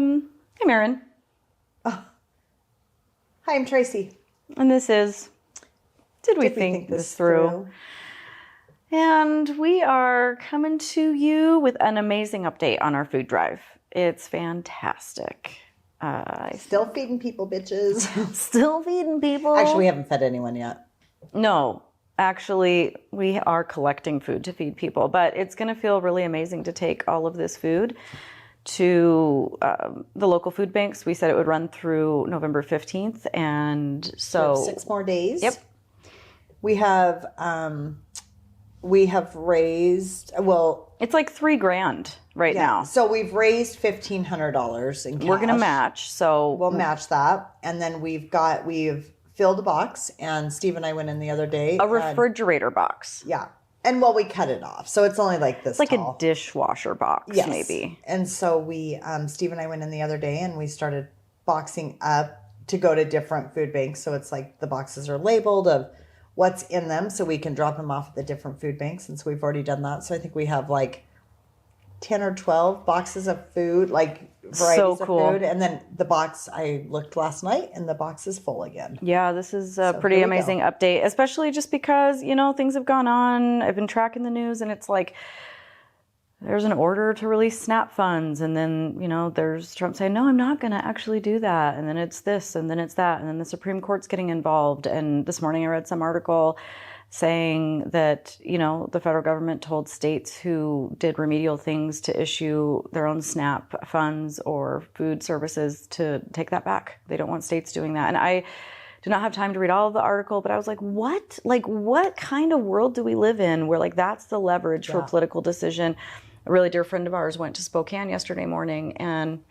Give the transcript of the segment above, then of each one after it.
I'm Erin. Oh. Hi, I'm Traci. And this is Did We Think This Through? And we are coming to you with an amazing update on our food drive. It's fantastic. Still feeding people, bitches. Still feeding people. Actually, we haven't fed anyone yet. No, actually, we are collecting food to feed people, but it's going to feel really amazing to take all of this food to the local food banks. We said it would run through November 15th, and so... We have 6 more days. Yep. We have raised, well... It's like $3,000 right now. So we've raised $1,500 in cash. We're going to match, so... We'll match that. And then we've filled a box, and Steve and I went in the other day. A refrigerator box. Yeah. And well, we cut it off. So it's only like this It's like tall. A dishwasher box, yes. maybe. And so Steve and I went in the other day, and we started boxing up to go to different food banks. So it's like the boxes are labeled of what's in them, so we can drop them off at the different food banks. And so we've already done that. So I think we have like 10 or 12 boxes of food, like varieties of food. And then the box, I looked last night, and the box is full again. Yeah, this is a pretty amazing update, especially just because, things have gone on. I've been tracking the news, and it's like there's an order to release SNAP funds, and then, there's Trump saying, no, I'm not going to actually do that. And then it's this, and then it's that, and then the Supreme Court's getting involved. And this morning I read some article saying that, the federal government told states who did remedial things to issue their own SNAP funds or food services to take that back. They don't want states doing that. And I do not have time to read all of the article, but I was like, what? Like, what kind of world do we live in where, that's the leverage for political decision? A really dear friend of ours went to Spokane yesterday morning, and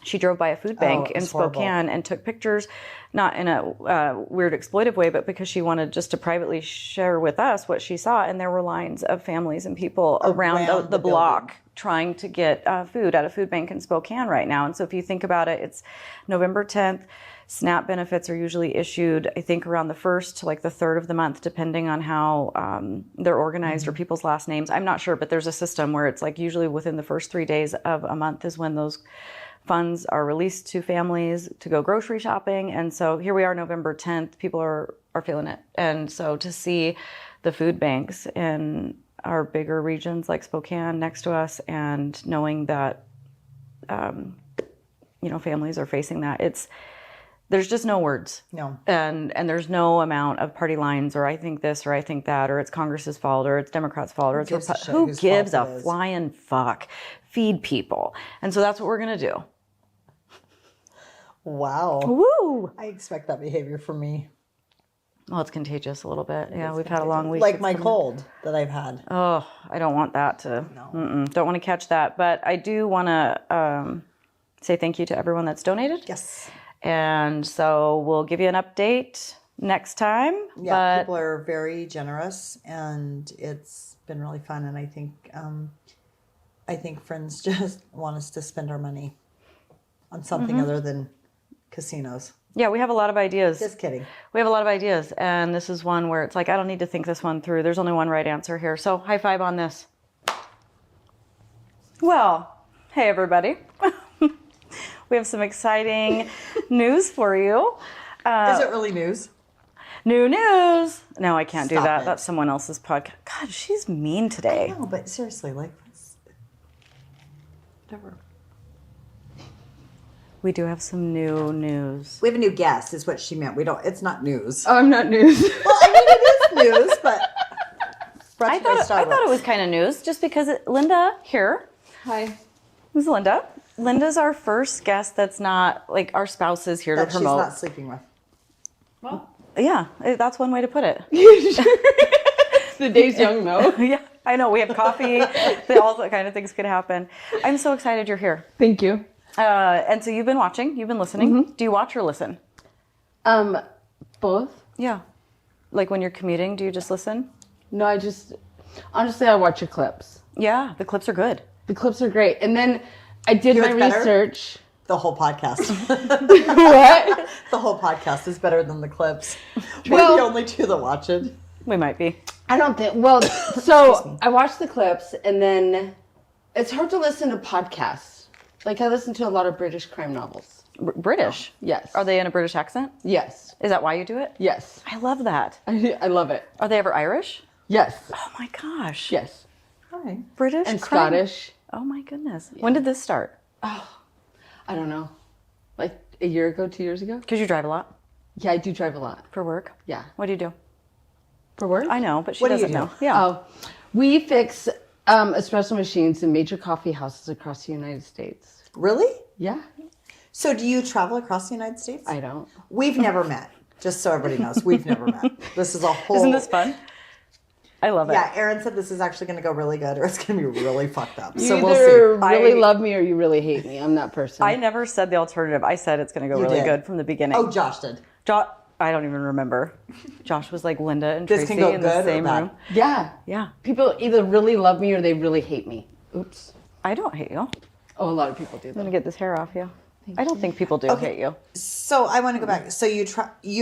she drove by a food bank in Spokane and took pictures, not in a weird exploitive way, but because she wanted just to privately share with us what she saw. And there were lines of families and people around the block trying to get food at a food bank in Spokane right now. And so if you think about it, it's November 10th. SNAP benefits are usually issued, I think, around the 1st to the 3rd of the month, depending on how they're organized or people's last names. I'm not sure, but there's a system where it's usually within the first 3 days of a month is when those funds are released to families to go grocery shopping. And so here we are, November 10th, people are feeling it. And so to see the food banks in our bigger regions like Spokane next to us, and knowing that, families are facing that, there's just no words. No. And there's no amount of party lines, or I think this, or I think that, or it's Congress's fault, or it's Democrats' fault, or it's who gives a flying fuck? Feed people. And so that's what we're going to do. Wow. Woo! I expect that behavior from me. Well, it's contagious a little bit. Yeah, we've had a long week. Like my cold that I've had. Oh, I don't want that to. No. Don't want to catch that. But I do want to say thank you to everyone that's donated. Yes. And so we'll give you an update next time. Yeah, people are very generous, and it's been really fun. And I think friends just want us to spend our money on something other than casinos. Yeah, we have a lot of ideas. Just kidding. We have a lot of ideas, and this is one where it's I don't need to think this one through. There's only one right answer here. So high five on this. Well, hey everybody. We have some exciting news for you. Is it really news? New news. No, I can't do Stop that. it. That's someone else's podcast. God, she's mean today. No, but seriously, whatever. We do have some new news. We have a new guest, is what she meant. It's not news. Oh, I'm not news. Well, it is news, but I thought it was kind of news just because Linda here. Hi. Who's Linda? Linda's our first guest that's not our spouse is here to promote. She's not sleeping with. Well, yeah, that's one way to put it. The day's young though. Yeah, I know. We have coffee. All that kind of things could happen. I'm so excited you're here. Thank you. And so you've been watching. You've been listening. Mm-hmm. Do you watch or listen? Both. Yeah. When you're commuting, do you just listen? No, honestly, I watch your clips. Yeah, the clips are good. The clips are great. And then I did my research. The whole podcast. What? The whole podcast is better than the clips. Well, we're the only two that watch it. We might be. I don't think. Well, so I watched the clips, and then it's hard to listen to podcasts Like I listen to a lot of British crime novels. British? Yes. Are they in a British accent? Yes. Is that why you do it? Yes. I love that. I love it. Are they ever Irish? Yes. Oh my gosh. Yes. Hi. British And crime? Scottish. Oh my goodness. Yeah. When did this start? Oh, I don't know. Like a year ago, 2 years ago? Because you drive a lot? Yeah, I do drive a lot. For work? Yeah. What do you do? For work? I know, but she What do you doesn't do? know. Yeah. Oh, we fix espresso machines in major coffee houses across the United States. Really? Yeah. So do you travel across the United States? I don't. We've never met. Just so everybody knows, we've never met. This is a whole. Isn't this fun? I love it. Yeah, Erin said this is actually going to go really good, or it's going to be really fucked up. You So either we'll see. really love me or you really hate me. I'm that person. I never said the alternative. I said it's going to go You really did. good from the beginning. Oh, Josh did. I don't even remember. Josh was like Linda and This Tracy can go in the good or same bad? room. Yeah. Yeah. People either really love me or they really hate me. Oops. I don't hate you. I'm Oh, a lot of people do going to that. get this hair off you. I don't think people do hate you. So I want to go back. So you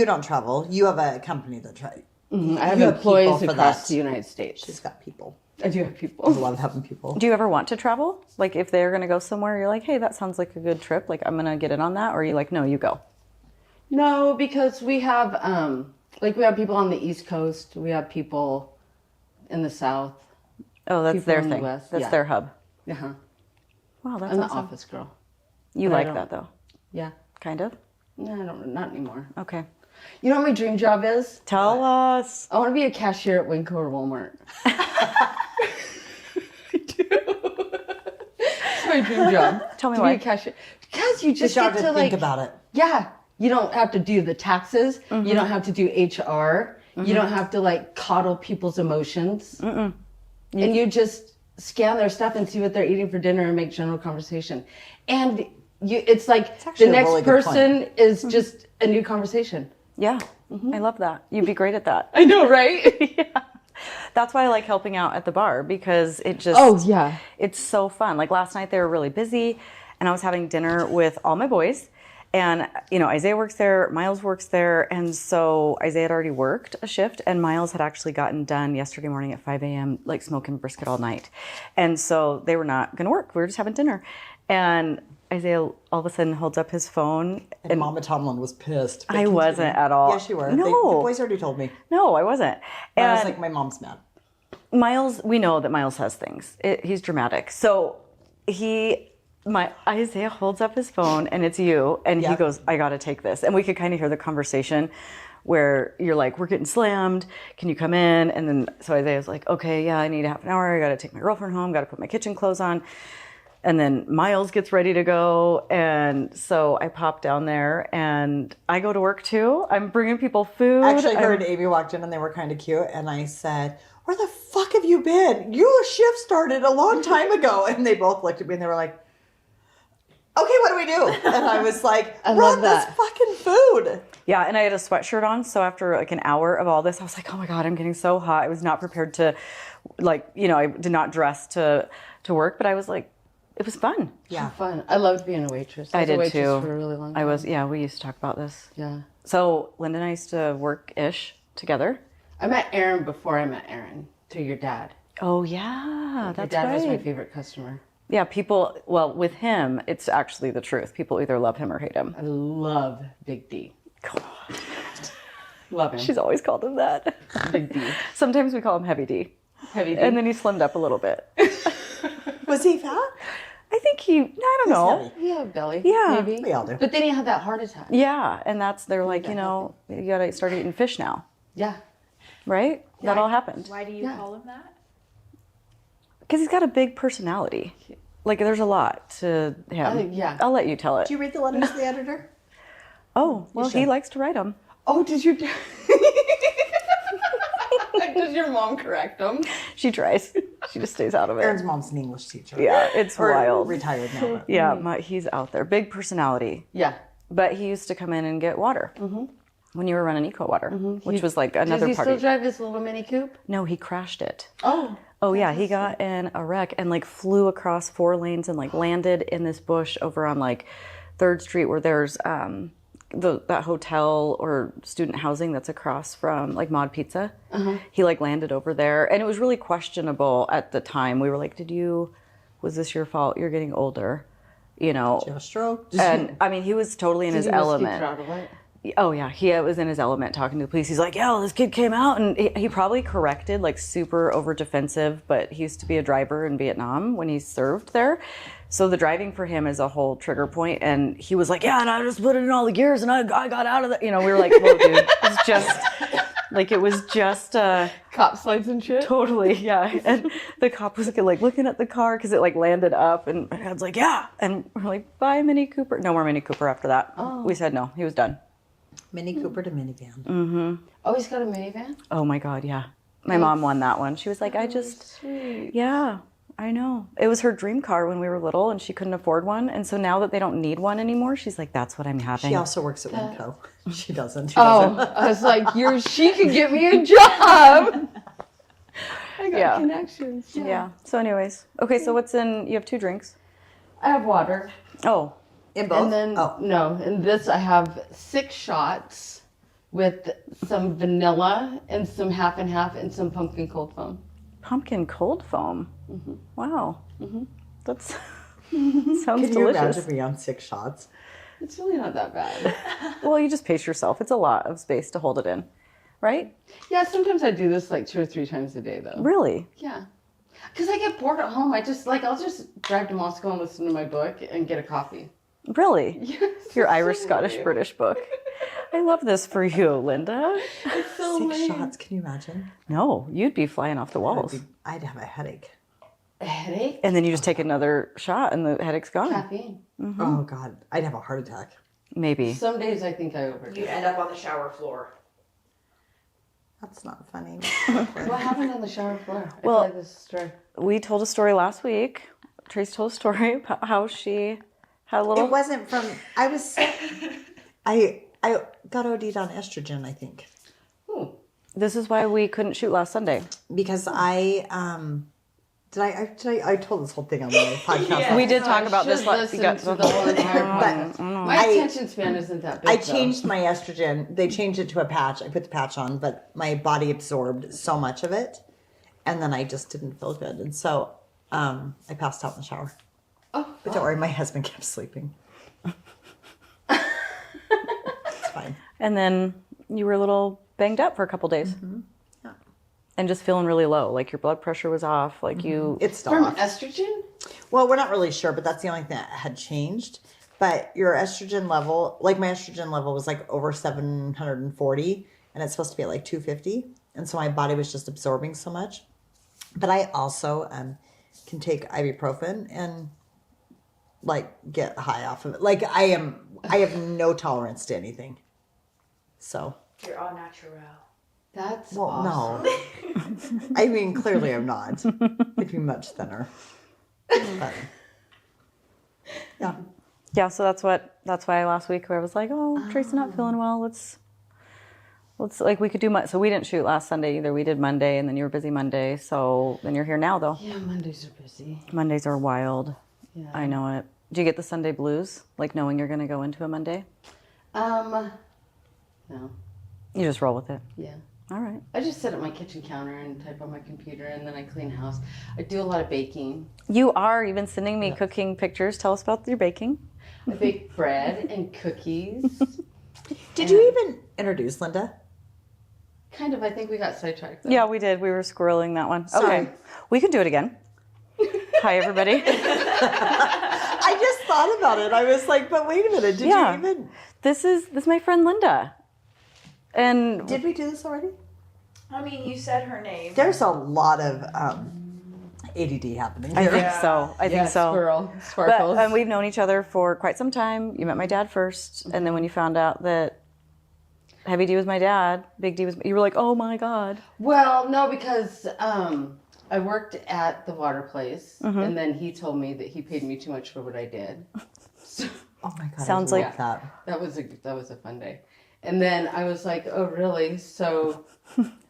don't travel. You have a company that tries. I have You have employees people for across that. the United States. She's got people. I do have I people. love having people. Do you ever want to travel? Like if they're going to go somewhere, you're like, hey, that sounds like a good trip. Like I'm going to get in on that. Or are you like, no, you go. No, because we have we have people on the East Coast. We have people in the South. Oh, that's People their in the thing. West, That's yeah. their hub. Uh-huh. Wow, that's I'm the awesome. office girl. You but I like don't- that though. Yeah. Kind of? No, I don't. Not anymore. Okay. You know what my dream job is? Tell us. I want to be a cashier at WinCo or Walmart. I do. It's my dream job. Tell me to why. be a cashier. Because you Just just start get to to think like about it. Yeah, you don't have to do the taxes. You don't have to do HR. You don't have to like coddle people's emotions. And you just scan their stuff and see what they're eating for dinner and make general conversation. And it's like actually the a next really good person is just a new conversation. Yeah. I love that. You'd be great at that. I know, right? Yeah. That's why I like helping out at the bar because it just Oh, yeah. it's so fun. Like last night they were really busy and I was having dinner with all my boys and Isaiah works there, Miles works there, and so Isaiah had already worked a shift and Miles had actually gotten done yesterday morning at 5 a.m. like smoking brisket all night. And so they were not going to work. We were just having dinner. And Isaiah all of a sudden holds up his phone. And Mama Tomlin was pissed. but I continue. wasn't at all. Yes, you were. No. The boys already told me. No, I wasn't. And I was And like, my mom's mad. Miles, we know that Miles has things. He's dramatic. So Isaiah holds up his phone and it's you. And he Yep. goes, I got to take this. And we could kind of hear the conversation where you're like, we're getting slammed. Can you come in? And then, so Isaiah's like, okay, yeah, I need a half an hour. I got to take my girlfriend home. Got to put my kitchen clothes on. And then Miles gets ready to go. And so I pop down there and I go to work too. I'm bringing people food. Actually, her and Amy walked in and they were kind of cute. And I said, where the fuck have you been? Your shift started a long time ago. And they both looked at me and they were like, okay, what do we do? And I was like, I run love this that. fucking food. Yeah, and I had a sweatshirt on, so after like an hour of all this, I was like, oh my God, I'm getting so hot. I was not prepared to, I did not dress to work, but I was like, it was fun. Yeah. Fun. I loved being a waitress. I was did a waitress too. for a really long time. Yeah, we used to talk about this. Yeah. So Linda and I used to work-ish together. I met Erin before I met Erin, through your dad. Oh yeah, Your that's dad was my right. favorite customer. Yeah, with him, it's actually the truth. People either love him or hate him. I love Big D. Love him. She's always called him that. Big D. Sometimes we call him Heavy D. Heavy D. And then he slimmed up a little bit. Was he fat? I think I don't know. heavy. Yeah, belly. Yeah. Maybe. We all do. But then he had that heart attack. Yeah, and they're like, you gotta start eating fish now, Yeah. right? That all happened. Why do you call him that? Because he's got a big personality. Like, there's a lot to him. yeah. I'll let you tell it. Do you read the letters to the editor? Oh, well, he should. likes to write them. Oh, does your does your mom correct him? She tries. She just stays out of it. Erin's mom's an English teacher. Yeah, it's Or wild. retired now. But. Yeah, he's out there. Big personality. Yeah. But he used to come in and get water when you were running Eco Water, which was like another Does he party. still drive his little Mini Coupe? No, he crashed it. Oh. Oh yeah, he got in a wreck and like flew across 4 lanes and like landed in this bush over on like 3rd Street where there's that hotel or student housing that's across from like Mod Pizza. He like landed over there and it was really questionable at the time. We were like, was this your fault? You're getting older. you know. Did you have a stroke? And I mean, he was totally in his element. Oh yeah, he was in his element talking to the police. He's like, "Yeah, this kid came out," and he probably corrected, like super over defensive. But he used to be a driver in Vietnam when he served there, so the driving for him is a whole trigger point. And he was like, "Yeah, and I just put it in all the gears, and I got out of the." You know, we were like, "Whoa, dude, it's just like it was just cop slides and shit." Totally, yeah. And the cop was like looking at the car because it like landed up, and my dad's like, "Yeah," and we're like, "Bye, Mini Cooper." No more Mini Cooper after that. Oh. We said no. He was done. Mini Cooper to minivan. Mm-hmm. Oh, he's got a minivan? Oh my God, yeah. My mom won that one. She was like, yeah, I know. It was her dream car when we were little and she couldn't afford one. And so now that they don't need one anymore, she's like, that's what I'm having. She also works at WinCo. She doesn't. I was like, she could get me a job. I got connections. Yeah. So anyways. Okay, so what's in, you have 2 drinks. I have water. Oh. In both? And then, no, in this I have 6 shots with some vanilla and some half and half and some pumpkin cold foam. Pumpkin cold foam? Mm-hmm. Wow. Mm-hmm. That's sounds Can delicious. you imagine me on 6 shots? It's really not that bad. Well, you just pace yourself. It's a lot of space to hold it in, right? Yeah, sometimes I do this like 2 or 3 times a day though. Really? Yeah. Because I get bored at home. I'll just drive to Moscow and listen to my book and get a coffee. Really? Yes. Your Irish, Scottish, British book. I love this for you, Linda. It's so 6 lame. shots, can you imagine? No, you'd be flying off the walls. I'd have a headache. A headache? And then you just take another shot and the headache's gone. Caffeine. Mm-hmm. Oh God, I'd have a heart attack. Maybe. Some days I think I overdo. You end up on the shower floor. That's not funny. What happened on the shower floor? I Well, feel like this is a story. We told a story last week. Trace told a story about how she had a little... It wasn't from, I was sick. I got OD'd on estrogen, I think. This is why we couldn't shoot last Sunday. Because I told this whole thing on the podcast. Yeah. We did talk about this. Listen to the whole entire But My attention span isn't that big. I changed my estrogen. They changed it to a patch. I put the patch on, but my body absorbed so much of it. And then I just didn't feel good. And so I passed out in the shower. Oh, But don't worry, my husband kept sleeping. It's fine. And then you were a little banged up for a couple days. Mm-hmm. Yeah. And just feeling really low. Like your blood pressure was off. Like you... It from stopped. estrogen? Well, we're not really sure, but that's the only thing that had changed. But your estrogen level, like my estrogen level was like over 740, and it's supposed to be at like 250. And so my body was just absorbing so much. But I also can take ibuprofen and like get high off of it. Like I have no tolerance to anything. So. You're all natural. That's Well, awesome. no. I mean, clearly I'm not. I'd be much thinner. But, yeah. Yeah, so that's why last week where I was like, oh, Tracy's not feeling well. Let's like we could do so we didn't shoot last Sunday either. We did Monday and then you were busy Monday. So then you're here now though. Yeah, Mondays are busy. Mondays are wild. Yeah. I know it. Do you get the Sunday blues? Like knowing you're going to go into a Monday? No. You just roll with it. Yeah. All right. I just sit at my kitchen counter and type on my computer and then I clean house. I do a lot of baking. You are. You've been sending me cooking pictures. Tell us about your baking. I bake bread and cookies. Did you even introduce Linda? Kind of. I think we got sidetracked. Though. Yeah, we did. We were squirreling that one. Sorry. Okay. We can do it again. Hi, everybody. I just thought about it. I was like, but wait a minute. Did you even? This is my friend Linda. And Did we do this already? I mean, you said her name. There's a lot of ADD happening I here. think so. I think so. Squirrel. Sparkles. But we've known each other for quite some time. You met my dad first, and then when you found out that Heavy D was my dad, Big D was, you were like, oh my God. Well, no, because I worked at the water place, and then he told me that he paid me too much for what I did. So, Oh my god! Sounds I like- love that. that was a fun day. And then I was like, oh really? So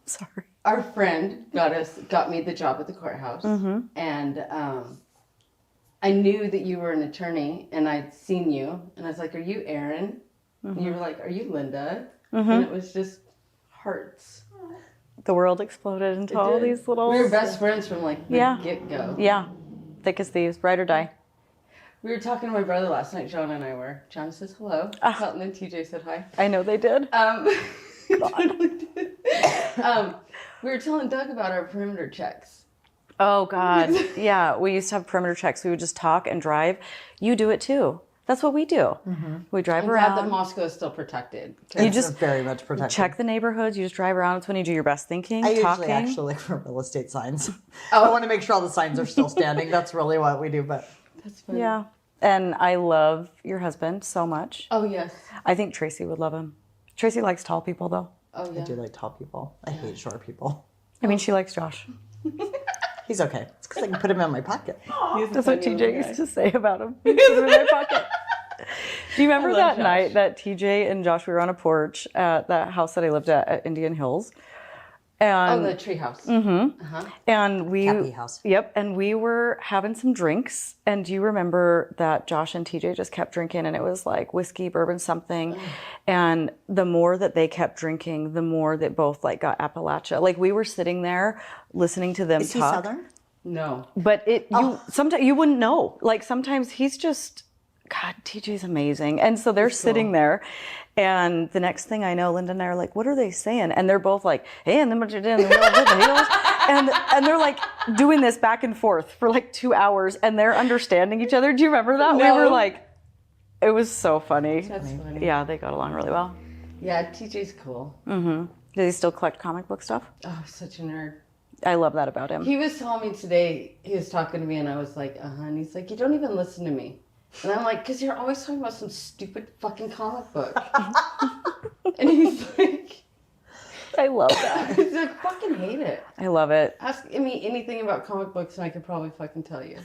Sorry. our friend got me the job at the courthouse, and I knew that you were an attorney, and I'd seen you, and I was like, are you Erin? And you were like, are you Linda? And it was just hearts. The world exploded into all did. these little... We were best friends from like the Yeah. get-go. Yeah. Thick as thieves, ride or die. We were talking to my brother last night. John and I were. John says hello. Colton and TJ said hi. I know they did. Totally did. We were telling Doug about our perimeter checks. Oh, God. Yeah, we used to have perimeter checks. We would just talk and drive. You do it, too. That's what we do. We drive I'm around. glad that Moscow is still protected. You It's just very much protected. check the neighborhoods. You just drive around. It's when you do your best thinking, I talking. usually actually look for real estate signs. I want to make sure all the signs are still standing. That's really what we do. But That's funny. Yeah. And I love your husband so much. Oh, yes. I think Traci would love him. Traci likes tall people, though. Oh, I yeah. do like tall people. I hate short people. I mean, she likes Josh. He's okay. It's because I can put him in my pocket. That's what TJ used to say about him. Put him in my pocket. Do you remember that night that TJ and Josh, we were on a porch at that house that I lived at Indian Hills? And, the tree house. and we, Happy house. Yep. And we were having some drinks. And do you remember that Josh and TJ just kept drinking and it was like whiskey, bourbon, something. And the more that they kept drinking, the more that both like got Appalachia. Like we were sitting there listening to them Is he talk. Southern? No. But sometimes you wouldn't know. Like sometimes he's just, God, TJ's amazing. And so they're sitting there. And the next thing I know, Linda and I are like, what are they saying? And they're both like, hey, and then what you did, and they're like doing this back and forth for like 2 hours and they're understanding each other. Do you remember that? No. We were like, it was so funny. That's funny. Yeah, they got along really well. Yeah, TJ's cool. Does he still collect comic book stuff? Oh, such a nerd. I love that about him. He was telling me today, he was talking to me and I was like, and he's like, you don't even listen to me. And I'm like, because you're always talking about some stupid fucking comic book. And he's like, I love that. he's like, fucking hate it. I love it. Ask me anything about comic books and I could probably fucking tell you.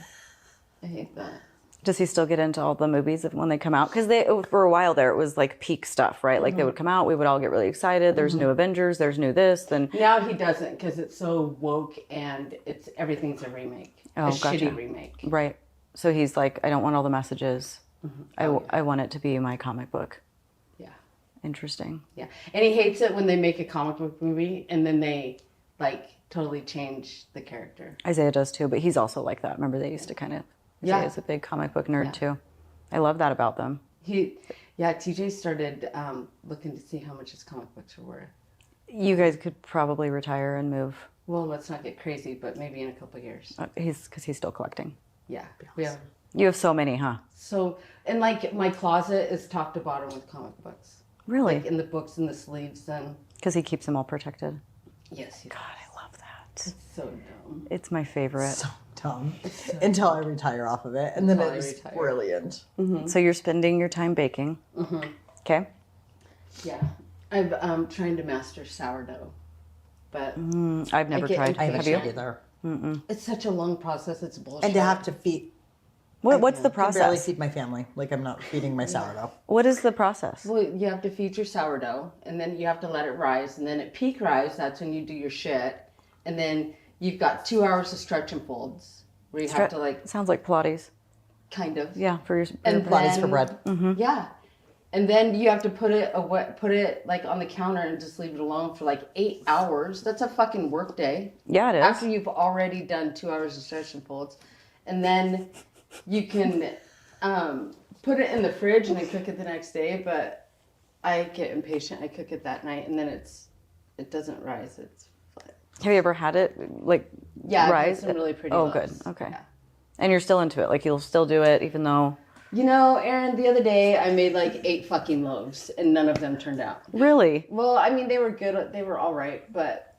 I hate that. Does he still get into all the movies when they come out? Because for a while there, it was like peak stuff, right? Like they would come out, we would all get really excited. There's new Avengers, there's new this, then. Now he doesn't because it's so woke and everything's a remake. Oh, a gotcha. shitty remake. Right. So he's like, I don't want all the messages. I want it to be my comic book. Yeah. Interesting. Yeah. And he hates it when they make a comic book movie and then they like totally change the character. Isaiah does too, but he's also like that. Remember they used to kind of, Isaiah's a big comic book nerd too. I love that about them. TJ started looking to see how much his comic books were worth. You guys could probably retire and move. Well, let's not get crazy, but maybe in a couple of years. Because he's still collecting. Yeah. We have. You have so many, huh? So, and like my closet is top to bottom with comic books. Really? Like in the books and the sleeves and. Because he keeps them all protected. Yes. God, I love that. It's so dumb. It's my favorite. So dumb. Until I retire off of it. And then it's brilliant. So you're spending your time baking. Okay. Yeah. I'm trying to master sourdough. But I've never tried. I haven't Have you? tried either. it's such a long process. It's bullshit. And to have to feed. What's the I can barely process? feed my family. Like I'm not feeding my sourdough. What is the process? Well, you have to feed your sourdough, and then you have to let it rise, and then at peak rise, that's when you do your shit, and then you've got 2 hours of stretch and folds where you have to like Sounds like Pilates. kind of Yeah, for your and Pilates then, for bread. Yeah, and then you have to put it like on the counter and just leave it alone for like 8 hours. That's a fucking work day. Yeah, it is. After you've already done 2 hours of stretch and folds, and then you can put it in the fridge and then cook it the next day. But I get impatient. I cook it that night, and then it doesn't rise. It's flat. Have you ever had it like Yeah, rise? I've had some really pretty Oh, loaves. good. Okay. Yeah. And you're still into it. Like you'll still do it even though. You know, Erin, the other day I made like 8 fucking loaves, and none of them turned out. Really? Well, I mean, they were good. They were all right, but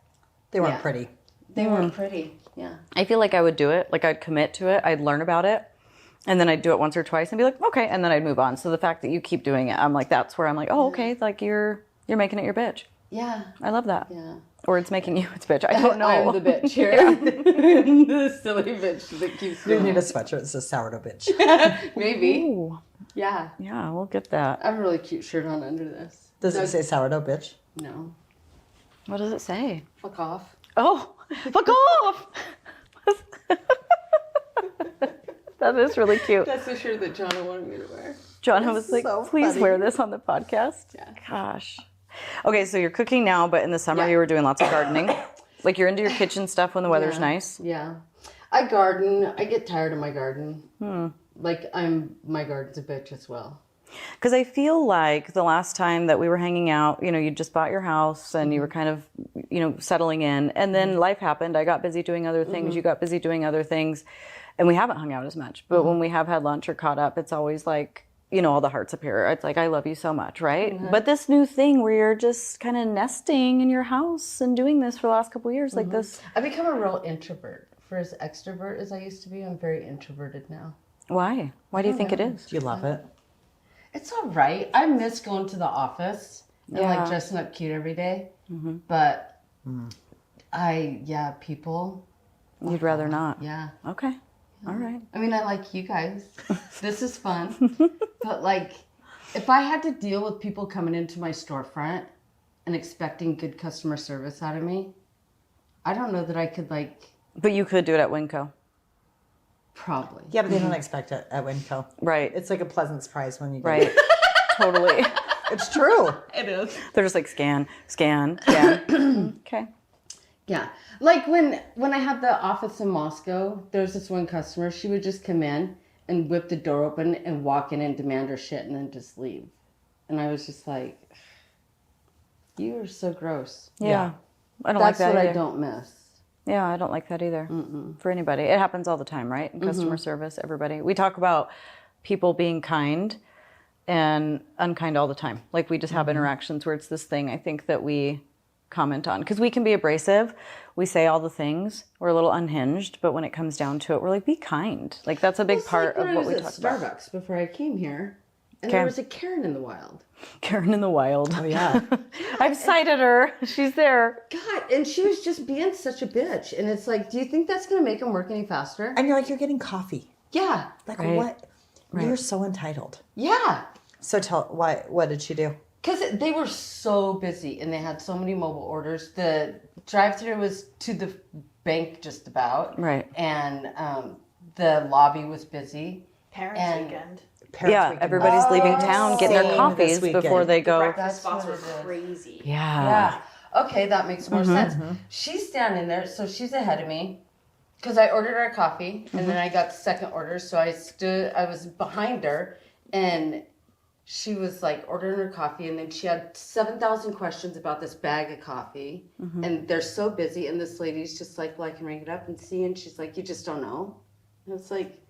They weren't Yeah. pretty. they weren't pretty. Yeah. I feel like I would do it. Like I'd commit to it. I'd learn about it. And then I'd do it once or twice and be like, okay. And then I'd move on. So the fact that you keep doing it, I'm like, that's where I'm like, oh, okay. Like you're making it your bitch. Yeah. I love that. Yeah. Or it's making you its bitch. I don't know. I'm the bitch here. The silly bitch that keeps You doing need it. a sweatshirt that says sourdough bitch. Maybe. Ooh. Yeah. Yeah, we'll get that. I have a really cute shirt on under this. Does it say sourdough bitch? No. What does it say? Fuck off. Oh, fuck off! That is really cute. That's the shirt that Jonna wanted me to wear. Jonna was like, so please funny. wear this on the podcast. Yeah. Gosh. Okay, so you're cooking now, but in the summer Yeah. you were doing lots of gardening. Like you're into your kitchen stuff when the weather's Yeah. nice. Yeah. I garden. I get tired of my garden. Like my garden's a bitch as well. Because I feel like the last time that we were hanging out, you just bought your house and you were kind of, settling in. And then life happened. I got busy doing other things. You got busy doing other things. And we haven't hung out as much. But when we have had lunch or caught up, it's always like, all the hearts appear. It's like, I love you so much, right? But this new thing where you're just kind of nesting in your house and doing this for the last couple of years, like this. I've become a real introvert. For as extrovert as I used to be, I'm very introverted now. Why? Why do you think it is? Do you love it? It's all right. I miss going to the office and like dressing up cute every day. But people. You'd rather not. Yeah. Okay. All right. I mean, I like you guys. This is fun. But like, if I had to deal with people coming into my storefront and expecting good customer service out of me, I don't know that I could like. But you could do it at WinCo. Probably. Yeah, but they don't expect it at WinCo. Right. It's like a pleasant surprise when you get Right. it. Totally. It's true. It is. They're just like scan. Okay. Yeah. Like when I had the office in Moscow, there was this one customer, she would just come in and whip the door open and walk in and demand her shit and then just leave. And I was just like, you are so gross. Yeah. I don't like That's that what either. I don't miss. Yeah, I don't like that either. For anybody. It happens all the time, right? In customer service, everybody. We talk about people being kind and unkind all the time. Like we just have interactions where it's this thing I think that we comment on. Because we can be abrasive. We say all the things. We're a little unhinged. But when it comes down to it, we're like, be kind. Like that's a big part of what we talk about. Starbucks before I came here, and Okay. there was a Karen in the wild. Karen in the wild. Oh, yeah. I've cited her. She's there. God, and she was just being such a bitch. And it's like, do you think that's going to make them work any faster? And you're like, you're getting coffee. Yeah. Like, Right. what? Right. You're so entitled. Yeah. So what did she do? Because they were so busy and they had so many mobile orders. The drive-thru was to the bank just about. Right. And the lobby was busy. Parents' And- weekend. Parents' weekend. Everybody's leaving town, getting their Same coffees this before weekend. they go. Breakfast spots what were it is. crazy. Yeah. Okay, that makes more sense. She's standing there, so she's ahead of me. Because I ordered our coffee, and then I got the second order, so I was behind her, and she was like ordering her coffee, and then she had 7,000 questions about this bag of coffee, and they're so busy, and this lady's just like, well, I can ring it up and see, and she's like, you just don't know. And it's like,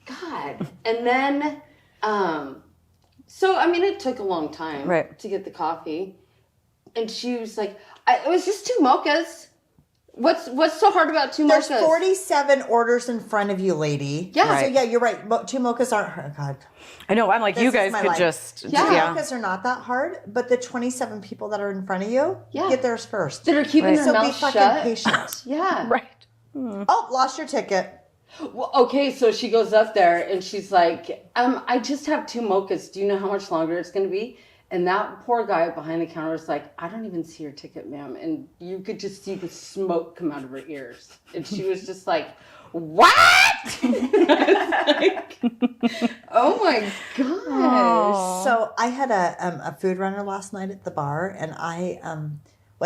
God. And then, so, I mean, it took a long time to get the coffee. And she was like, it was just 2 mochas. What's so hard about 2 mochas? There's 47 orders in front of you, lady. Yeah. So Right. yeah, you're right. 2 mochas aren't hard. God. I know. I'm like, This you is guys my could life. just. 2 Yeah. mochas are not that hard, but the 27 people that are in front of you, get theirs first. That are keeping their So be mouths fucking shut. patient. Yeah. Right. Oh, lost your ticket. Well, okay, so she goes up there and she's like, I just have 2 mochas. Do you know how much longer it's going to be? And that poor guy behind the counter was like, I don't even see your ticket, ma'am. And you could just see the smoke come out of her ears. And she was just like, what? Like, oh my gosh. So I had a food runner last night at the bar, and I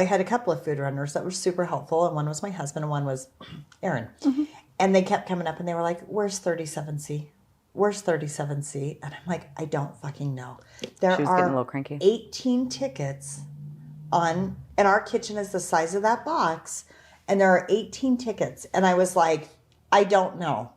had a couple of food runners that were super helpful, and one was my husband and one was Erin. And they kept coming up and they were like, where's 37C? Where's 37C? And I'm like, I don't fucking know. There She was getting a are little cranky. 18 tickets and our kitchen is the size of that box, and there are 18 tickets. And I was like, I don't know.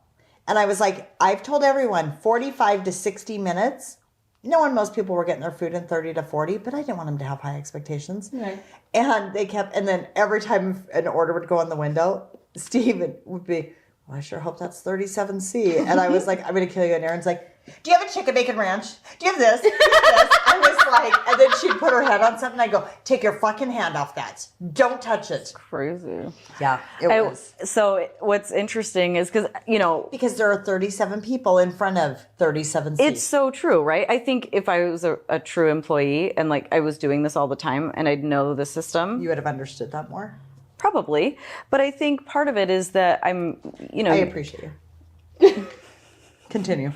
And I was like, I've told everyone 45 to 60 minutes. Knowing most people were getting their food in 30 to 40, but I didn't want them to have high expectations. Right. And and then every time an order would go in the window, Steve would be, well, I sure hope that's 37C. And I was like, I'm going to kill you. And Erin's like, do you have a chicken bacon ranch? Do you have this? Do you have this? I was like, and then she'd put her head on something. I go, take your fucking hand off that. Don't touch it. Crazy. Yeah, it was. So what's interesting is because, Because there are 37 people in front of 37C. it's so true, right? I think if I was a true employee and like I was doing this all the time and I'd know the system, You would have understood that more. probably. But I think part of it is that I'm, I appreciate you. Continue.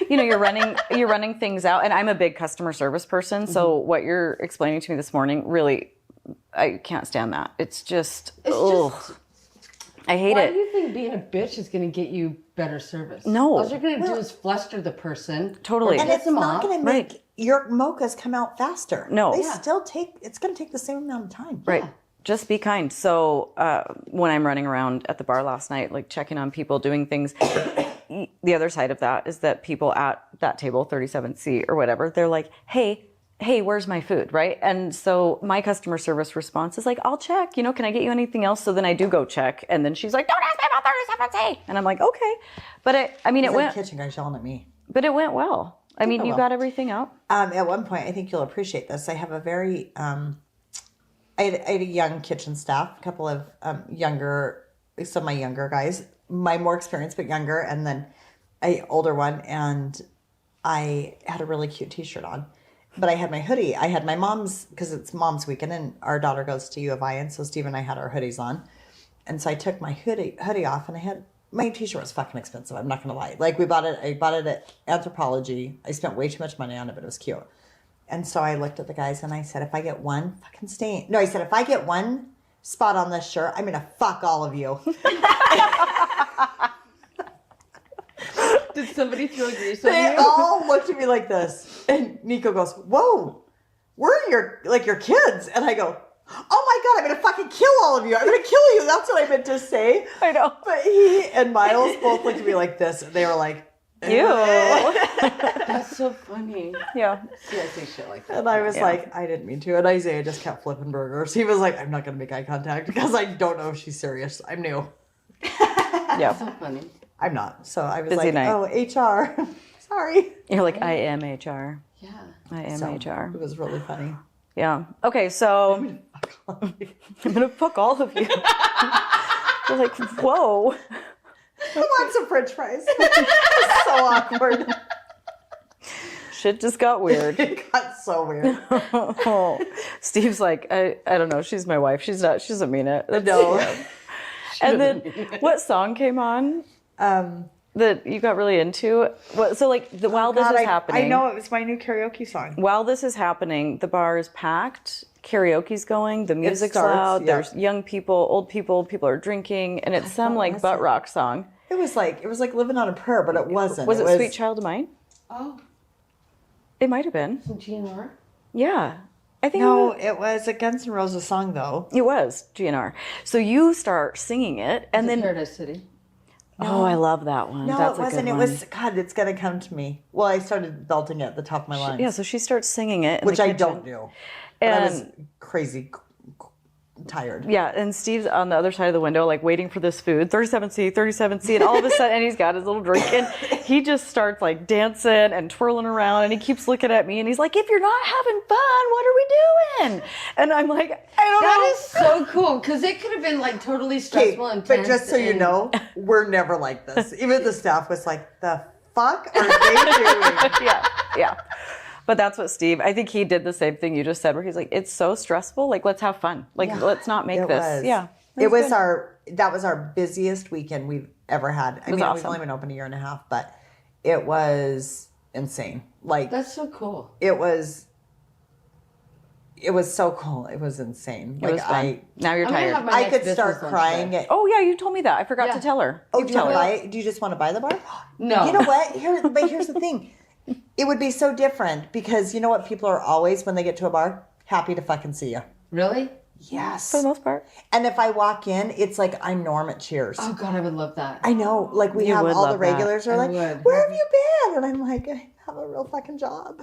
you're running things out, and I'm a big customer service person. So what you're explaining to me this morning, really, I can't stand that. It's just, I hate Why it. do you think being a bitch is going to get you better service? No. All you're going to do is fluster the person. Totally. or And piss it's them not off. going to make your mochas come out faster. No. They Yeah. still take, it's going to take the same amount of time. Right. Just be kind. So when I'm running around at the bar last night, like checking on people, doing things, the other side of that is that people at that table, 37C or whatever, they're like, hey, where's my food, right? And so my customer service response is like, I'll check, can I get you anything else? So then I do go check. And then she's like, don't ask me about 37C. And I'm like, okay. But it went, The kitchen guy's yelling at me. but it went well. I mean, you got everything out. At one point, I think you'll appreciate this. I have a very, I had a young kitchen staff, a couple of some of my younger guys, my more experienced but younger, and then a older one. And I had a really cute T-shirt on, but I had my hoodie. I had my mom's, because it's mom's weekend, and our daughter goes to U of I, and so Steve and I had our hoodies on, and so I took my hoodie off, and I had my T-shirt was fucking expensive. I'm not gonna lie. Like I bought it at Anthropology. I spent way too much money on it, but it was cute. And so I looked at the guys and I said, if I get one fucking stain. No, I said, if I get one spot on this shirt, I'm going to fuck all of you. Did somebody throw grease on They you? all looked at me like this. And Nico goes, whoa, we're your kids. And I go, oh my God, I'm going to fucking kill all of you. I'm going to kill you. That's what I meant to say. I know. But he and Miles both looked at me like this. And they were like, Ew. That's so funny. Yeah. See, I say shit like that. And I was like, I didn't mean to. And Isaiah just kept flipping burgers. He was like, I'm not going to make eye contact because I don't know if she's serious. I'm new. Yeah. So funny. I'm not. So I was Busy like, night. oh, HR. Sorry. You're like, I am HR. Yeah. I am So HR. It was really funny. Yeah. Okay, so I'm gonna fuck all of you. You're like, whoa. I want some French fries. It's so awkward. Shit just got weird. It got so weird. Oh. Steve's like, I don't know. She's my wife. She doesn't mean it. No. And then what song came on that you got really into? So like while this is happening. I know it was my new karaoke song. While this is happening, the bar is packed. Karaoke's going. The music's starts, loud. yeah. There's young people, old people. People are drinking, and it's some like butt rock song. It was like living on a prayer, but it wasn't. Was it Sweet Child of Mine? Oh, It might have been. some GNR? Yeah. I think No, it was a Guns N' Roses song though. it was GNR. So you start singing it, and then Paradise City. oh, I love that one. No, That's it wasn't. A It good was God. It's gonna come to me. Well, I started belting it at the top of my lungs. Yeah, so she starts singing it, in which the I kitchen. don't do. But I was And crazy tired. yeah, and Steve's on the other side of the window, like waiting for this food, 37C, and all of a sudden, and he's got his little drink, and he just starts like dancing and twirling around, and he keeps looking at me, and he's like, "If you're not having fun, what are we doing?" And I'm like, "I don't know." That is so cool because it could have been like totally stressful and but just so you and- know, we're never like this. Even the staff was like, "The fuck are they doing?" yeah. But that's what Steve, I think he did the same thing you just said, where he's like, it's so stressful. Like, let's have fun. Like, let's not make It this. was. Yeah. It was that was our busiest weekend we've ever had. I mean, we've awesome. only been open a year and a half, but it was insane. Like, That's so cool. it was so cool. It was insane. It was fun. Now you're I'm gonna tired. have my I next could business start lunch crying today. at. Oh, yeah, you told me that. I forgot Yeah. to tell her. Oh, You do you tell want to her. buy? Do you just want to buy the bar? No. You know what? But here's the thing. It would be so different because you know what? People are always, when they get to a bar, happy to fucking see you. Really? Yes. For the most part. And if I walk in, it's like I'm Norm at Cheers. Oh God, I would love that. I know. Like we You have would all the love that. regulars are I like, would. where have you been? And I'm like, I have a real fucking job.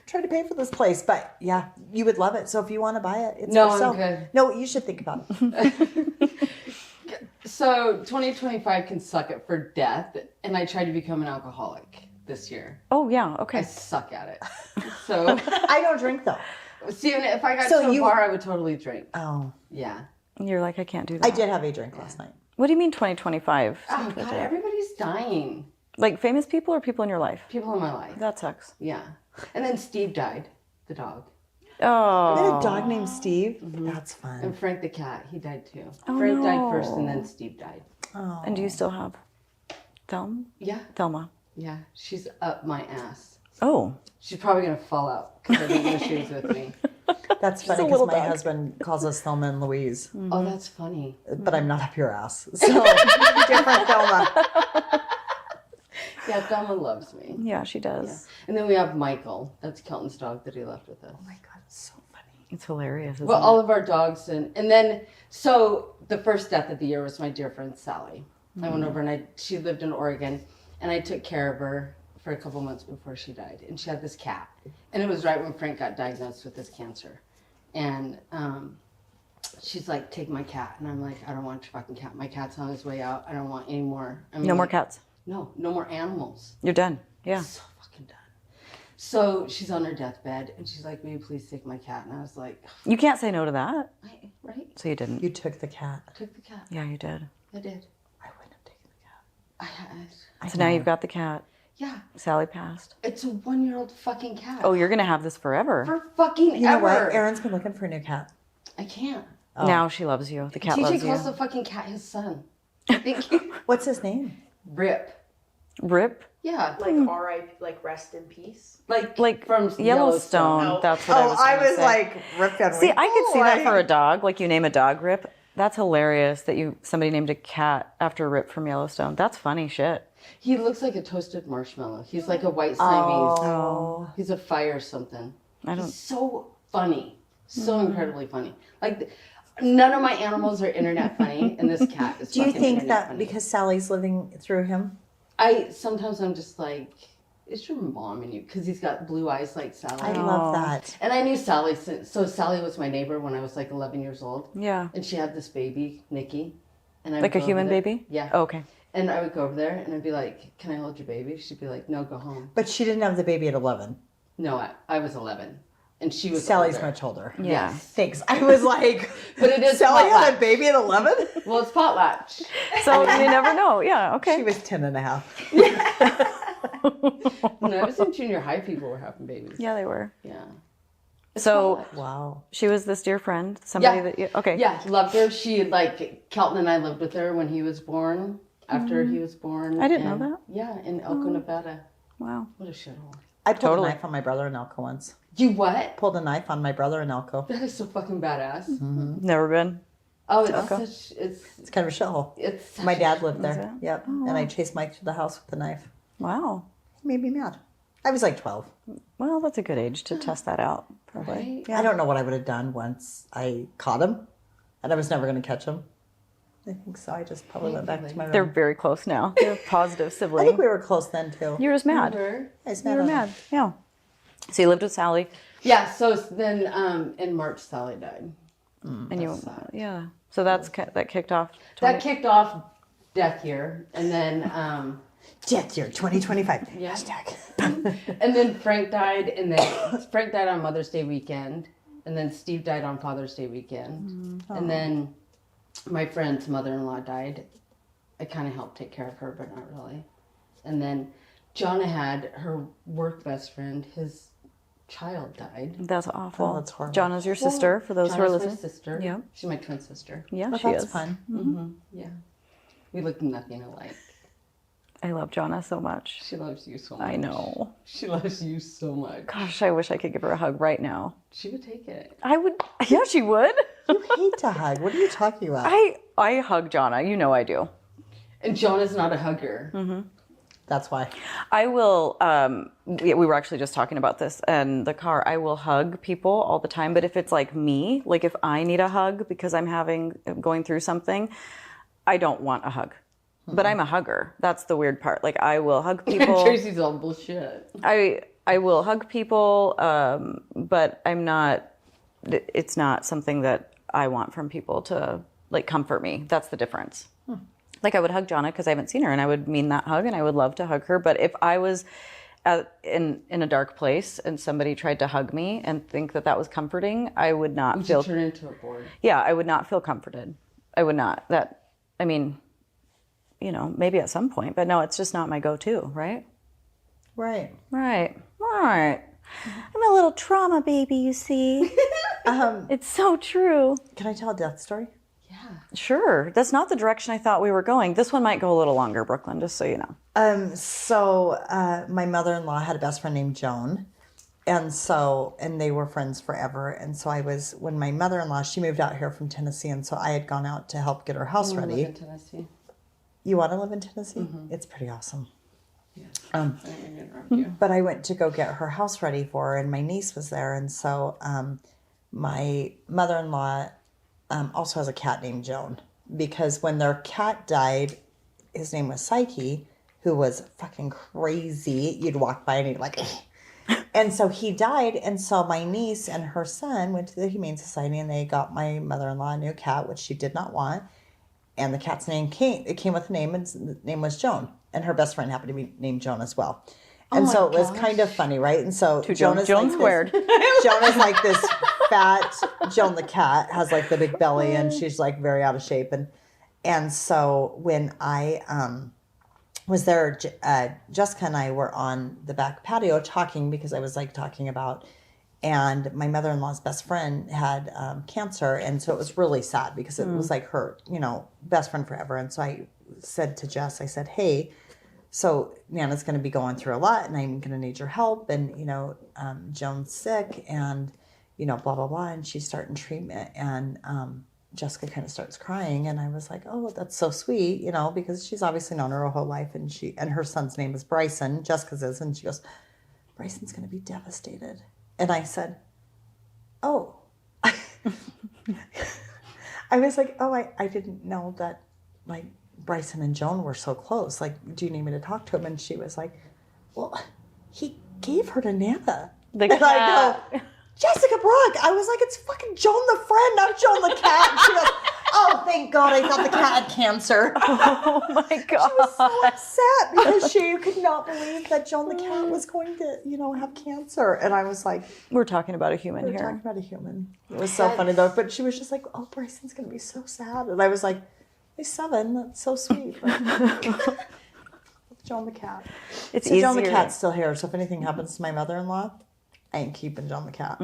Trying to pay for this place. But yeah, you would love it. So if you want to buy it, it's No, for I'm sale. good. No, you should think about it. So 2025 can suck it for death, and I tried to become an alcoholic this year. Oh, yeah. I Okay. suck at it. So I don't drink though. see, and if I got So to a you- bar, I would totally drink. Oh, Yeah. You're like, I can't do that. I did have a drink last night. What do you mean 2025? Oh God, everybody's dying. Like famous people or people in your life? People in my life. That sucks. Yeah. And then Steve died, the dog, I Oh. had a dog named Steve. That's fun. and Frank the cat. He died too. Oh, Frank died no. first, and then Steve died. Oh. And do you still have Yeah. Thelma? Yeah. She's up my ass. Oh. She's probably gonna fall out because I didn't know she was with me. That's funny a because little my dog. husband calls us Thelma and Louise, Oh, that's funny. but I'm not up your ass. So different Thelma. Yeah, Thelma loves me. Yeah, she Yeah. does. And then we have Michael. That's Kelton's dog that he left with us. Oh my God, it's so funny. It's hilarious, isn't Well, it? all of our dogs, and then so the first death of the year was my dear friend Sally. I went over and she lived in Oregon, and I took care of her for a couple months before she died. And she had this cat, and it was right when Frank got diagnosed with this cancer, and she's like, "Take my cat," and I'm like, "I don't want your fucking cat. My cat's on his way out. I don't want any more. I mean, No more like, cats. No more animals. You're done. Yeah. So fucking done." So she's on her deathbed, and she's like, "Will you please take my cat?" And I was like, You can't say no to that. right? So you didn't. You took the cat. I took the cat. Yeah, you did. I did. I wouldn't have taken the cat. I had. So now you've got the cat. Yeah. Sally passed. It's a 1-year-old fucking cat. Oh, you're going to have this forever. For fucking You know ever. what? Erin's been looking for a new cat. I can't. Oh. Now she loves you. The cat TJ loves calls you. the fucking cat his son. I think What's his name? Rip. Rip. Yeah. Like R.I.P. Like rest in peace. Like from Yellowstone. No. That's what I was gonna say. like, Rip Van See, I could see that Winkle, for a dog. Like you name a dog Rip. That's hilarious that somebody named a cat after Rip from Yellowstone. That's funny shit. He looks like a toasted marshmallow. He's like a white Siamese. Oh. He's a fire something. I don't. He's so funny. So incredibly funny. Like, none of my animals are internet funny, and this cat is Do you fucking think internet that funny. because Sally's living through him? Sometimes I'm just like, it's your mom and you, because he's got blue eyes like Sally. I love that. And I knew Sally so Sally was my neighbor when I was like 11 years old. Yeah. And she had this baby, Nikki. And I Like a human baby? Yeah. Oh, okay. And I would go over there and I'd be like, "Can I hold your baby?" She'd be like, "No, go home." But she didn't have the baby at 11. No, I was 11. And she was Sally's older. much older. Yeah. Thanks. I was like, But it is Sally had a potlatch. baby at 11? Well, it's potlatch. So you never know. Yeah. Okay. She was 10 and a half. When I was in junior high, people were having babies. Yeah, they were. Yeah. So potlatch. Wow. she was this dear friend, somebody Yeah. that you. Okay. Yeah, loved her. She Kelton and I lived with her when he was born. After he was born. I didn't know that. Yeah, in Elko, Nevada. Wow. What a shithole. I pulled Totally. a knife on my brother in Elko once. You what? Pulled a knife on my brother in Elko. That is so fucking badass. Never been. Oh, it's Okay. such It's kind of a shithole. it's such My a- dad lived Was there. it? Yep. And I chased Mike to the house with the knife. Wow. He made me mad. I was like 12. Well, that's a good age to test that out. Right? I don't know what I would have done once I caught him. And I was never going to catch him. I think so. I just probably went back to my room. They're very close now. They're a positive I sibling. think we were close then too. You were just mad. Remember? I was You mad were on him. mad. Yeah. So you lived with Sally, Yeah, so then in March Sally died. and you. sucked. Yeah. So that kicked off. That kicked off death year, and then Death year 2025. Yeah. Hashtag. and then Frank died, and then Frank died on Mother's Day weekend, and then Steve died on Father's Day weekend, and then my friend's mother-in-law died. I kind of helped take care of her, but not really. And then Jonna had her work best friend, his child died. That's awful. Oh, that's horrible. Jonna's your sister, for those who are Jonna's my listening. sister. Yeah. She's my twin sister. Yeah, Well, she that's is. fun. Yeah. We look nothing alike. I love Jonna so much. She loves you so much. I know. She loves you so much. Gosh, I wish I could give her a hug right now. She would take it. I would. Yeah, she would. You hate to hug. What are you talking about? I hug Jonna. You know I do. And Jonah's not a hugger. That's why. I will. We were actually just talking about this in the car. I will hug people all the time, but if it's like me, like if I need a hug because I'm going through something, I don't want a hug. But I'm a hugger. That's the weird part. Like I will hug people. Tracy's all bullshit. I will hug people, but I'm not. It's not something that I want from people to like comfort me. That's the difference. Like I would hug Jonna because I haven't seen her, and I would mean that hug, and I would love to hug her. But if I was in a dark place and somebody tried to hug me and think that was comforting, I would not Would feel. you turn into a board? Yeah, I would not feel comforted. I would not. I mean, maybe at some point, but no, it's just not my go-to, right? Right. Right. All right. I'm a little trauma baby, you see. It's so true. Can I tell a death story? Yeah. Sure. That's not the direction I thought we were going. This one might go a little longer, Brooklyn, just so you know. So my mother-in-law had a best friend named Joan, and they were friends forever. And so when my mother-in-law, she moved out here from Tennessee, and so I had gone out to help get her house I live ready. in Tennessee. You want to live in Tennessee? It's pretty awesome. Yes. I didn't interrupt you. But I went to go get her house ready for her, and my niece was there. And so my mother-in-law also has a cat named Joan, because when their cat died, his name was Psyche, who was fucking crazy. You'd walk by and he'd like... And so he died, and so my niece and her son went to the Humane Society, and they got my mother-in-law a new cat, which she did not want. And the cat's name came with a name, and the name was Joan. And her best friend happened to be named Joan as well. And so it was kind of funny, right? And so Joan is Joan like squared. Joan is like this fat, Joan the cat has like the big belly, and she's like very out of shape. And so when I was there, Jessica and I were on the back patio talking, because I was like talking about, and my mother-in-law's best friend had cancer. And so it was really sad, because it was like her, best friend forever. And so I said to Jess, I said, hey, so Nana's going to be going through a lot, and I'm going to need your help. And, Joan's sick, and, blah, blah, blah. And she's starting treatment, and Jessica kind of starts crying, and I was like, oh, that's so sweet, because she's obviously known her whole life, and her son's name is Bryson, Jessica's is, and she goes, Bryson's going to be devastated. And I said, oh. I was like, oh, I didn't know that, like, Bryson and Joan were so close. Like, do you need me to talk to him? And she was like, well, he gave her to Nana. The and cat. I go, Jessica Brock. I was like, it's fucking Joan the friend, not Joan the cat. And she goes, oh, thank God, I thought the cat had cancer. Oh my God. She was so upset because she could not believe that Joan the cat was going to, have cancer. And I was like, We're talking about a human we're here. talking about a human. It was so funny though. But she was just like, oh, Bryson's going to be so sad. And I was like, he's 7. That's so sweet. Joan the cat. It's so Joan the easier. cat's still here. So if anything happens to my mother-in-law, I ain't keeping Joan the cat.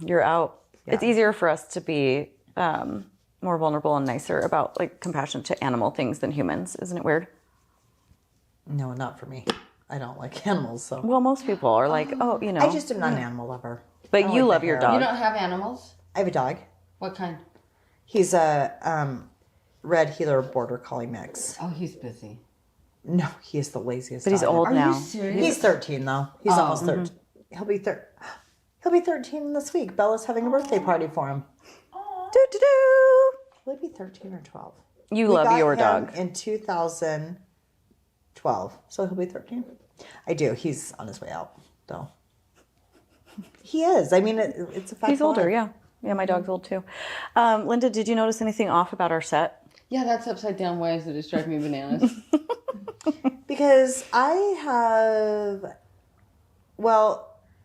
You're out. Yeah. It's easier for us to be more vulnerable and nicer about like compassion to animal things than humans. Isn't it weird? No, not for me. I don't like animals. So Well, most people are like, oh, I just am not an animal lover. But I you like love the your hair. You dog. don't have animals? I have a dog. What kind? He's a red heeler border collie mix. Oh, he's busy. No, he is the laziest. But he's dog old Are now. you serious? He's 13 though. He's almost 13. He'll be 13 this week. Bella's having a birthday party for him. Do do do. Will he be 13 or 12? You We love got your him dog. in 2012, so he'll be 13. I do. He's on his way out, though. He is. I mean, it's a fact. He's older, yeah. Yeah, my dog's old too. Linda, did you notice anything off about our set? Yeah, that's upside down. Why is it? It's driving me bananas. Because I have,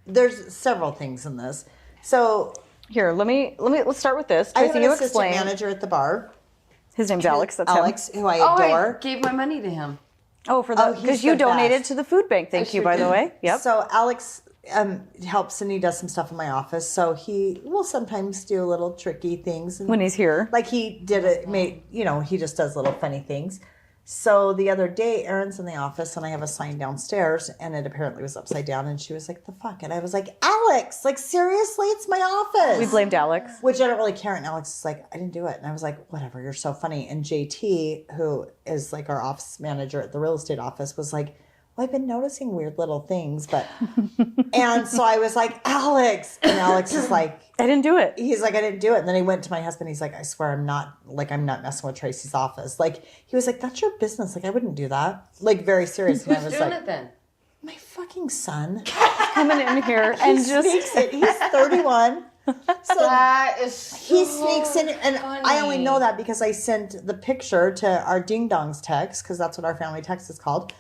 there's several things in this. So Here, let's start with this. I have Tracy, an you assistant explain. manager at the bar, His name's Alex. That's him. Alex, who I Oh, adore. I gave my money to him. Oh, for Oh, the he's because you the donated best. to the food bank. Thank you, sure by the did. way. Yep. So Alex helps, and he does some stuff in my office. So he will sometimes do little tricky things. And When he's here. like he did it, he just does little funny things. So the other day, Erin's in the office, and I have a sign downstairs, and it apparently was upside down. And she was like, "The fuck?" And I was like, "Alex, like seriously, it's my office." We blamed Alex. Which I don't really care. And Alex is like, "I didn't do it." And I was like, "Whatever, you're so funny." And JT, who is like our office manager at the real estate office, was like, well, I've been noticing weird little things, but, and so I was like, Alex, and Alex is like, I didn't do it. he's like, I didn't do it. And then he went to my husband. He's like, I swear I'm not messing with Tracy's office. Like, he was like, that's your business. Like, I wouldn't do that. Like, very serious. And I was Who's doing like, it then? my fucking son. Coming in here and just Sneaks in. He's 31. So That is he so sneaks in, and I only funny. know that because I sent the picture to our Ding Dongs text, because that's what our family text is called.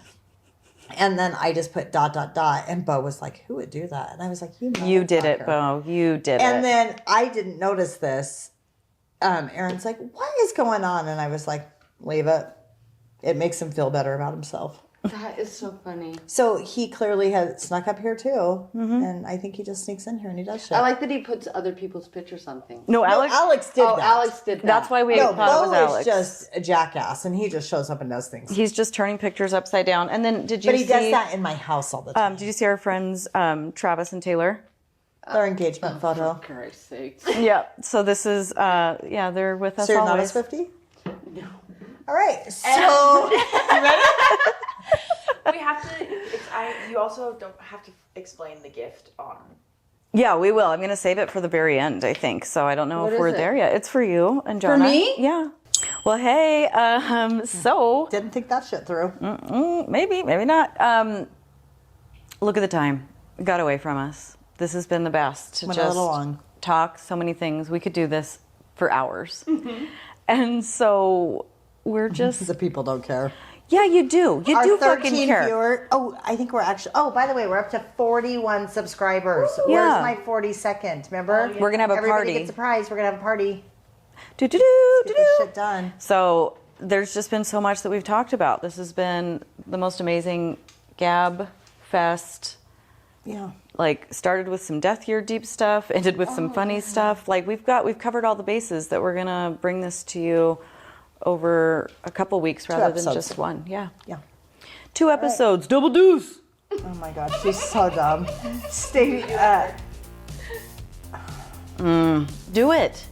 And then I just put ... and Bo was like, who would do that? And I was like, you did it, motherfucker. Bo. You did And it. then I didn't notice this. Erin's like, what is going on? And I was like, leave it. It makes him feel better about himself. That is so funny. So he clearly has snuck up here too. And I think he just sneaks in here and he does shit. I like that he puts other people's pictures on things. No, Alex. Alex did Oh, that. Alex did that. That's why we No, thought it was Bo Alex. is just a jackass, and he just shows up and does things. He's just turning pictures upside down. And then did you But he see? does that in my house all the time. Did you see our friends Travis and Taylor? Their engagement photo. For Christ's sakes. Yeah. So this is, they're with us So you're not always. a Swiftie? No. All right. So, you ready? We have to. You also don't have to explain the gift on. Yeah, we will. I'm going to save it for the very end, I think. So I don't know What if we're is it? there yet. It's for you and Jonah. me? Yeah. Well, hey, so Didn't think that shit through. maybe not. Look at the time. It got away from us. This has been the best to Went a just little long. talk so many things. We could do this for hours. And so we're just, The people don't care. yeah, you do. You do fucking care. viewer. Oh, I think we're actually. Oh, by the way, we're up to 41 subscribers. Yeah. Where's my 42nd? Remember? We're going to have a Everybody party. gets a prize. We're gonna have a party. Do, do, do, Get do, this do. shit done. So there's just been so much that we've talked about. This has been the most amazing Gab Fest. Yeah. Like started with some death year deep stuff, ended with some funny stuff. Like we've covered all the bases that we're gonna bring this to you over a couple weeks rather than episodes. just one. Yeah. Yeah. 2 episodes, double deuce. Oh my God, she's so dumb. Stay. Do it.